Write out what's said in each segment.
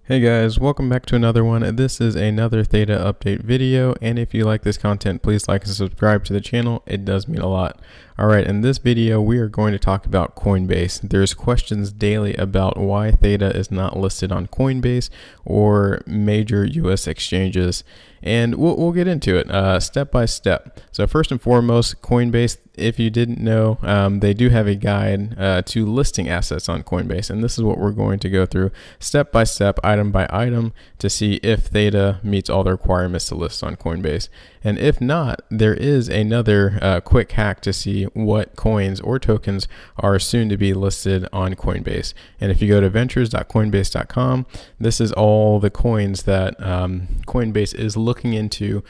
Hey guys, welcome back to another one. This is another Theta update video, and if you like this content, please like and subscribe to the channel. It does mean a lot. Alright, in this video, we are going to talk about Coinbase. There's questions daily about why Theta is not listed on Coinbase or major US exchanges, and we'll get into it step by step. So first and foremost, Coinbase, if you didn't know, they do have a guide to listing assets on Coinbase, and this is what we're going to go through step by step, item by item, to see if Theta meets all the requirements to list on Coinbase. And if not, there is another quick hack to see what coins or tokens are soon to be listed on Coinbase. And if you go to ventures.coinbase.com, this is all the coins that Coinbase is looking into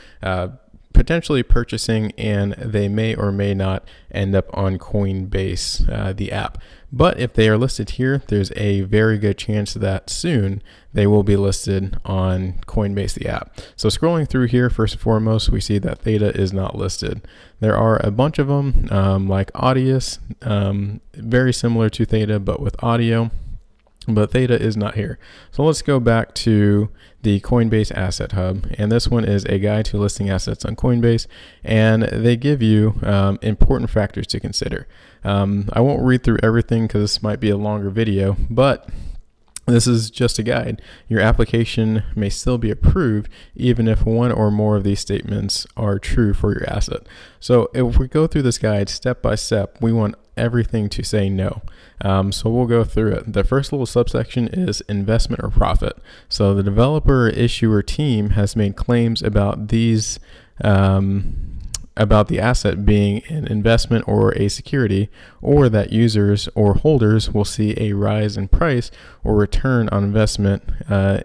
potentially purchasing, and they may or may not end up on Coinbase, the app. But if they are listed here, there's a very good chance that soon they will be listed on Coinbase, the app. So scrolling through here, first and foremost, we see that Theta is not listed. There are a bunch of them, like Audius, very similar to Theta, but with audio. But Theta is not here. So let's go back to the Coinbase Asset Hub. And this one is a guide to listing assets on Coinbase. And they give you important factors to consider. I won't read through everything because this might be a longer video, but this is just a guide. Your application may still be approved even if one or more of these statements are true for your asset. So if we go through this guide step by step, we want everything to say no. So we'll go through it. The first little subsection is investment or profit. So the developer or issuer team has made claims about these about the asset being an investment or a security, or that users or holders will see a rise in price or return on investment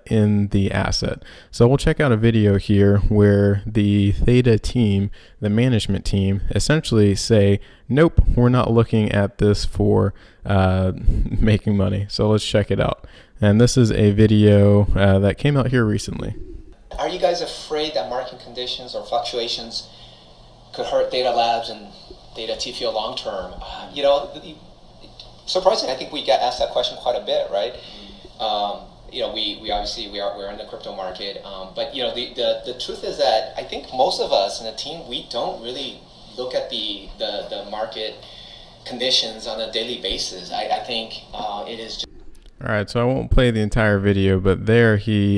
in the asset. So we'll check out a video here where the Theta team, the management team, essentially say, nope, we're not looking at this for making money. So let's check it out. And this is a video that came out here recently. Are you guys afraid that market conditions or fluctuations could hurt Theta Labs and Theta TFO long term? Surprisingly, I think we get asked that question quite a bit, right? We obviously we're in the crypto market, but the truth is that I think most of us in the team, we don't really look at the market conditions on a daily basis. I think it is just. All right, so I won't play the entire video, but there he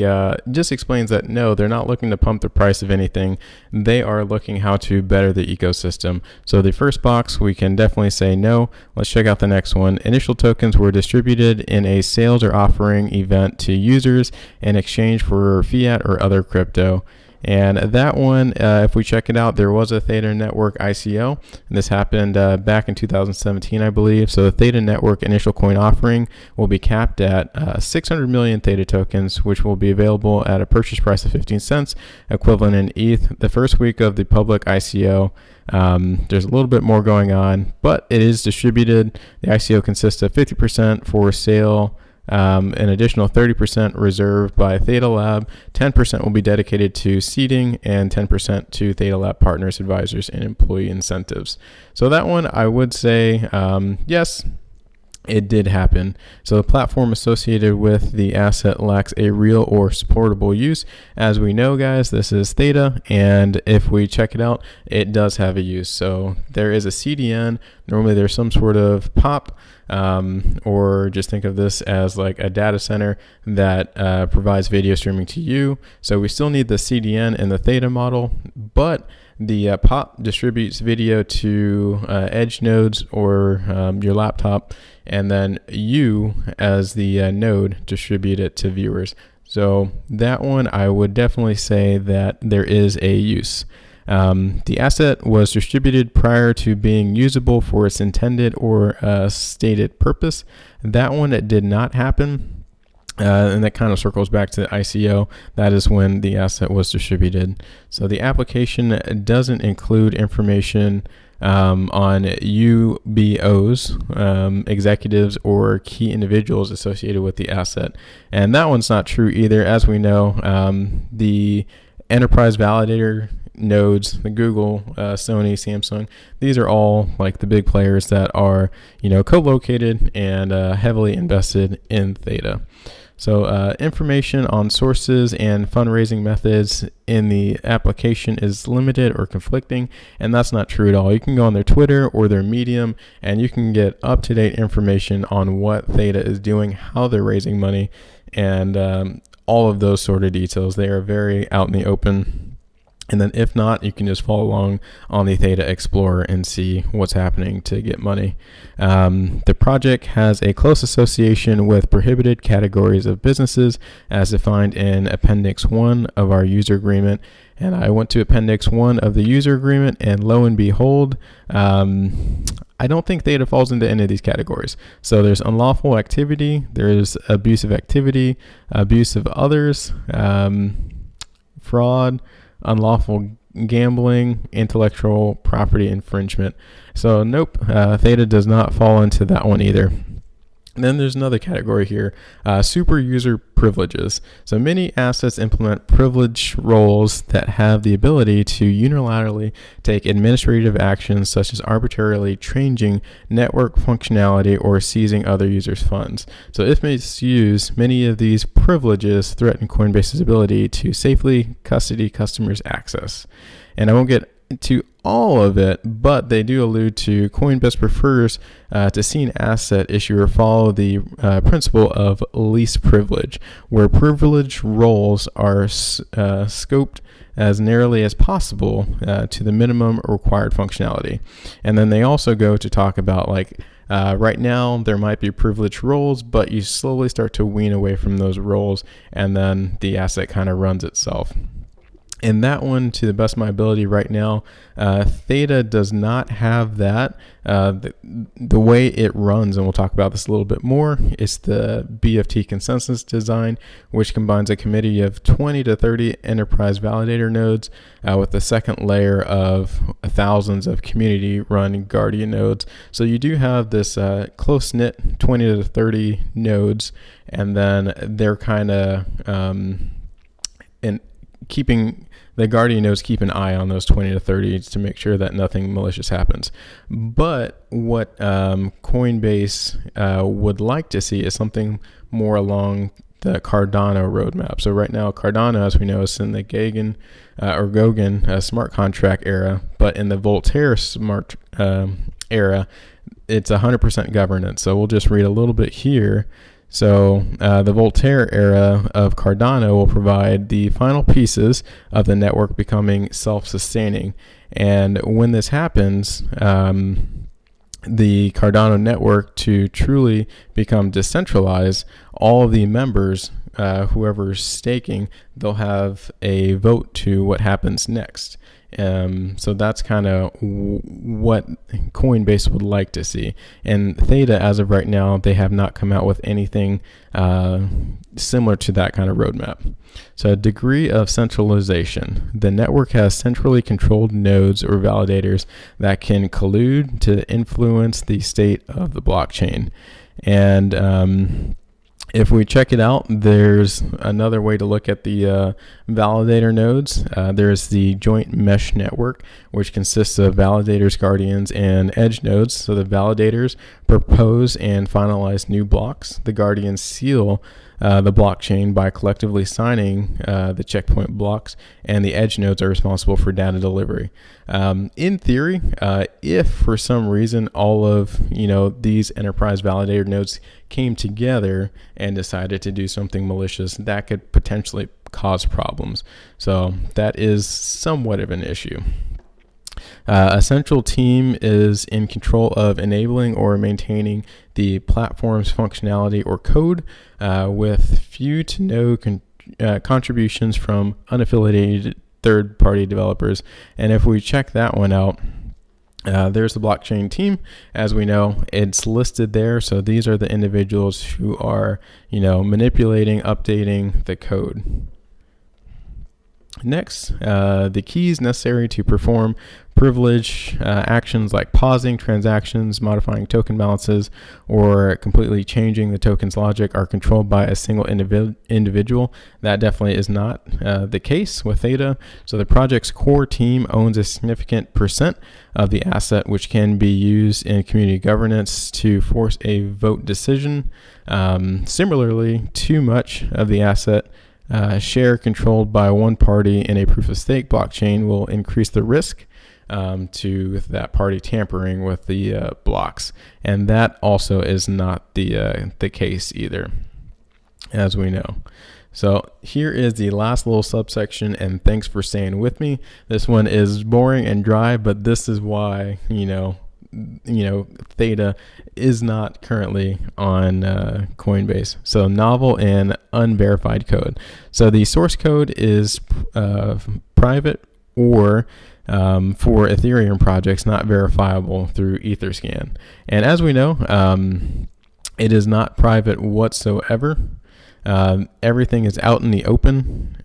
just explains that no, they're not looking to pump the price of anything. They are looking how to better the ecosystem. So the first box, we can definitely say no. Let's check out the next one. Initial tokens were distributed in a sales or offering event to users in exchange for fiat or other crypto. And that one, if we check it out, there was a Theta Network ICO, and this happened back in 2017, I believe. So the Theta Network initial coin offering will be capped at 600 million Theta tokens, which will be available at a purchase price of 15 cents, equivalent in ETH. The first week of the public ICO, there's a little bit more going on, but it is distributed. The ICO consists of 50% for sale, an additional 30% reserved by Theta Lab, 10% will be dedicated to seeding, and 10% to Theta Lab partners, advisors, and employee incentives. So that one, I would say, yes, it did happen. So the platform associated with the asset lacks a real or supportable use. As we know, guys, this is Theta, and if we check it out, it does have a use. So there is a CDN. Normally there's some sort of POP, or just think of this as like a data center that provides video streaming to you. So we still need the CDN in the Theta model, but the POP distributes video to edge nodes or your laptop, and then you as the node distribute it to viewers. So that one, I would definitely say that there is a use. The asset was distributed prior to being usable for its intended or stated purpose. That one, it did not happen. And that kind of circles back to the ICO. That is when the asset was distributed. So the application doesn't include information on UBOs, executives, or key individuals associated with the asset. And that one's not true either. As we know, the enterprise validator nodes, the Google, Sony, Samsung, these are all like the big players that are, co-located and heavily invested in Theta. So information on sources and fundraising methods in the application is limited or conflicting, and that's not true at all. You can go on their Twitter or their Medium, and you can get up-to-date information on what Theta is doing, how they're raising money, and all of those sort of details. They are very out in the open. And then if not, you can just follow along on the Theta Explorer and see what's happening to get money. The project has a close association with prohibited categories of businesses as defined in Appendix 1 of our user agreement. And I went to Appendix 1 of the user agreement, and lo and behold, I don't think Theta falls into any of these categories. So there's unlawful activity, there's abusive activity, abuse of others, fraud, unlawful gambling, intellectual property infringement. So nope, Theta does not fall into that one either. And then there's another category here, super user privileges. So many assets implement privilege roles that have the ability to unilaterally take administrative actions such as arbitrarily changing network functionality or seizing other users' funds. So if misused, many of these privileges threaten Coinbase's ability to safely custody customers' access. And I won't get to all of it, but they do allude to Coinbase prefers to see an asset issuer follow the principle of least privilege, where privilege roles are scoped as narrowly as possible to the minimum required functionality. And then they also go to talk about right now there might be privileged roles, but you slowly start to wean away from those roles, and then the asset kind of runs itself. And that one, to the best of my ability right now, Theta does not have that. The way it runs, and we'll talk about this a little bit more, it's the BFT consensus design, which combines a committee of 20 to 30 enterprise validator nodes with the second layer of thousands of community-run Guardian nodes. So you do have this close-knit 20 to 30 nodes, and then they're kind of keeping the Guardian nodes keep an eye on those 20 to 30 to make sure that nothing malicious happens. But what Coinbase would like to see is something more along the Cardano roadmap. So right now, Cardano, as we know, is in the Gaussian smart contract era, but in the Voltaire smart era, it's 100% governance. So we'll just read a little bit here. So the Voltaire era of Cardano will provide the final pieces of the network becoming self-sustaining. And when this happens, the Cardano network to truly become decentralized, all of the members, whoever's staking, they'll have a vote to what happens next. So that's kind of what Coinbase would like to see. And Theta, as of right now, they have not come out with anything similar to that kind of roadmap. So a degree of centralization. The network has centrally controlled nodes or validators that can collude to influence the state of the blockchain. And if we check it out, there's another way to look at the validator nodes. There's the joint mesh network, which consists of validators, guardians, and edge nodes. So the validators propose and finalize new blocks. The guardians seal the blockchain by collectively signing the checkpoint blocks, and the edge nodes are responsible for data delivery. In theory, if for some reason all of these enterprise validator nodes came together and decided to do something malicious, that could potentially cause problems. So that is somewhat of an issue. A central team is in control of enabling or maintaining the platform's functionality or code with few to no contributions from unaffiliated third-party developers. And if we check that one out, there's the blockchain team. As we know, it's listed there. So these are the individuals who are, manipulating, updating the code. Next, the keys necessary to perform privilege actions like pausing transactions, modifying token balances, or completely changing the token's logic are controlled by a single individual. That definitely is not the case with Theta. So the project's core team owns a significant percent of the asset, which can be used in community governance to force a vote decision. Similarly, too much of the asset share controlled by one party in a proof of stake blockchain will increase the risk to that party tampering with the blocks, and that also is not the case either, as we know. So here is the last little subsection, and thanks for staying with me. This one is boring and dry, but this is why Theta is not currently on Coinbase. So novel and unverified code. So the source code is private or for Ethereum projects not verifiable through Etherscan. And as we know, it is not private whatsoever. Everything is out in the open.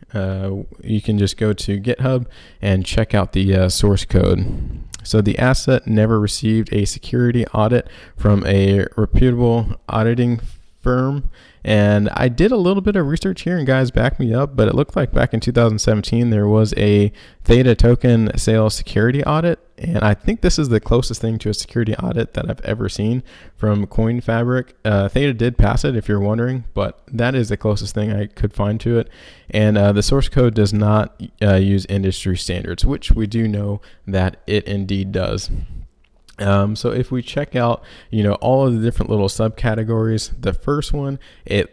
You can just go to GitHub and check out the source code. So the asset never received a security audit from a reputable auditing firm. And I did a little bit of research here, and guys back me up, but it looked like back in 2017 there was a Theta token sale security audit, and I think this is the closest thing to a security audit that I've ever seen from Coin Fabric. Theta did pass it, if you're wondering, but that is the closest thing I could find to it. And the source code does not use industry standards, which we do know that it indeed does. So if we check out, all of the different little subcategories, the first one, it,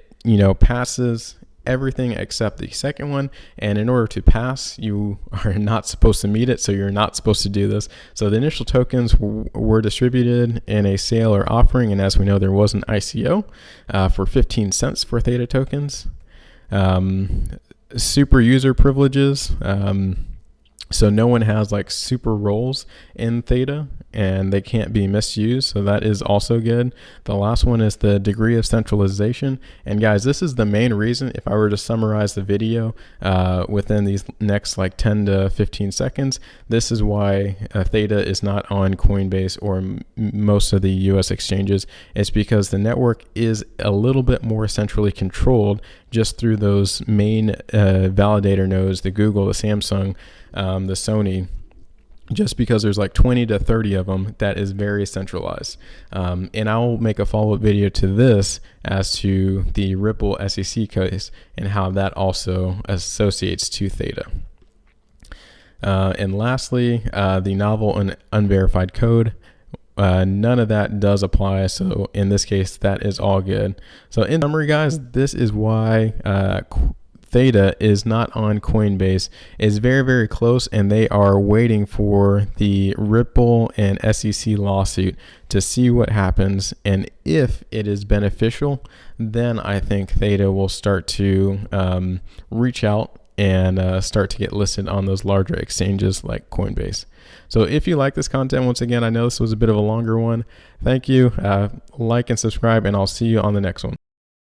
passes everything except the second one. And in order to pass, you are not supposed to meet it. So you're not supposed to do this. So the initial tokens were distributed in a sale or offering. And as we know, there was an ICO for 15 cents for Theta tokens. Super user privileges. So no one has like super roles in Theta, and they can't be misused. So that is also good. The last one is the degree of centralization. And guys, this is the main reason, if I were to summarize the video within these next like 10 to 15 seconds, this is why Theta is not on Coinbase or most of the US exchanges. It's because the network is a little bit more centrally controlled just through those main validator nodes, the Google, the Samsung, the Sony. Just because there's like 20 to 30 of them, that is very centralized. And I'll make a follow-up video to this as to the Ripple SEC case and how that also associates to Theta. And lastly, the novel and unverified code. None of that does apply. So in this case, that is all good. So in summary, guys, this is why Theta is not on Coinbase. Is very, very close, and they are waiting for the Ripple and SEC lawsuit to see what happens. And if it is beneficial, then I think Theta will start to reach out and start to get listed on those larger exchanges like Coinbase. So if you like this content, once again, I know this was a bit of a longer one. Thank you. Like and subscribe, and I'll see you on the next one.